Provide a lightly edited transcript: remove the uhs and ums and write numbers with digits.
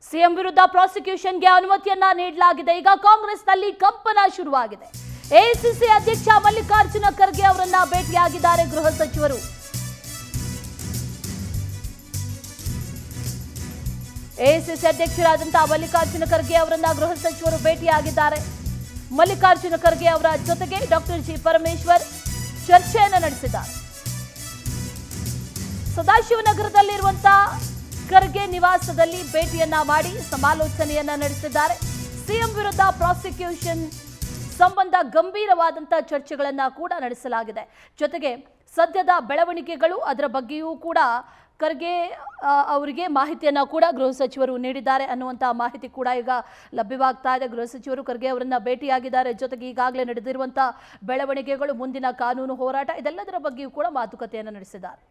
CM ವಿರುದ್ಧ ಪ್ರಾಸಿಕ್ಯೂಷನ್ಗೆ ಅನುಮತಿಯನ್ನ ನೀಡಲಾಗಿದೆ. ಈಗ ಕಾಂಗ್ರೆಸ್ನಲ್ಲಿ ಕಂಪನ ಶುರುವಾಗಿದೆ. ಎಐಸಿಸಿ ಅಧ್ಯಕ್ಷ ಮಲ್ಲಿಕಾರ್ಜುನ ಖರ್ಗೆ ಅವರನ್ನ ಭೇಟಿಯಾಗಿದ್ದಾರೆ ಗೃಹ ಸಚಿವರು. ಎಐಸಿಸಿ ಅಧ್ಯಕ್ಷರಾದಂತಹ ಮಲ್ಲಿಕಾರ್ಜುನ ಖರ್ಗೆ ಅವರನ್ನ ಗೃಹ ಸಚಿವರು ಭೇಟಿಯಾಗಿದ್ದಾರೆ. ಮಲ್ಲಿಕಾರ್ಜುನ ಖರ್ಗೆ ಅವರ ಜೊತೆಗೆ ಡಾಕ್ಟರ್ ಜಿ ಪರಮೇಶ್ವರ್ ಚರ್ಚೆಯನ್ನು ನಡೆಸಿದ್ದಾರೆ. ಸದಾಶಿವನಗರದಲ್ಲಿರುವಂತಹ ಖರ್ಗೆ ನಿವಾಸದಲ್ಲಿ ಭೇಟಿಯನ್ನ ಮಾಡಿ ಸಮಾಲೋಚನೆಯನ್ನ ನಡೆಸಿದ್ದಾರೆ. ಸಿಎಂ ವಿರುದ್ಧ ಪ್ರಾಸಿಕ್ಯೂಷನ್ ಸಂಬಂಧ ಗಂಭೀರವಾದಂತಹ ಚರ್ಚೆಗಳನ್ನ ಕೂಡ ನಡೆಸಲಾಗಿದೆ. ಜೊತೆಗೆ ಸದ್ಯದ ಬೆಳವಣಿಗೆಗಳು ಅದರ ಬಗ್ಗೆಯೂ ಕೂಡ ಖರ್ಗೆ ಅವರಿಗೆ ಮಾಹಿತಿಯನ್ನ ಕೂಡ ಗೃಹ ಸಚಿವರು ನೀಡಿದ್ದಾರೆ ಅನ್ನುವಂತಹ ಮಾಹಿತಿ ಕೂಡ ಈಗ ಲಭ್ಯವಾಗ್ತಾ ಇದೆ. ಗೃಹ ಸಚಿವರು ಖರ್ಗೆ ಅವರನ್ನ ಭೇಟಿಯಾಗಿದ್ದಾರೆ. ಜೊತೆಗೆ ಈಗಾಗಲೇ ನಡೆದಿರುವಂತಹ ಬೆಳವಣಿಗೆಗಳು, ಮುಂದಿನ ಕಾನೂನು ಹೋರಾಟ, ಇದೆಲ್ಲದರ ಬಗ್ಗೆಯೂ ಕೂಡ ಮಾತುಕತೆಯನ್ನು ನಡೆಸಿದ್ದಾರೆ.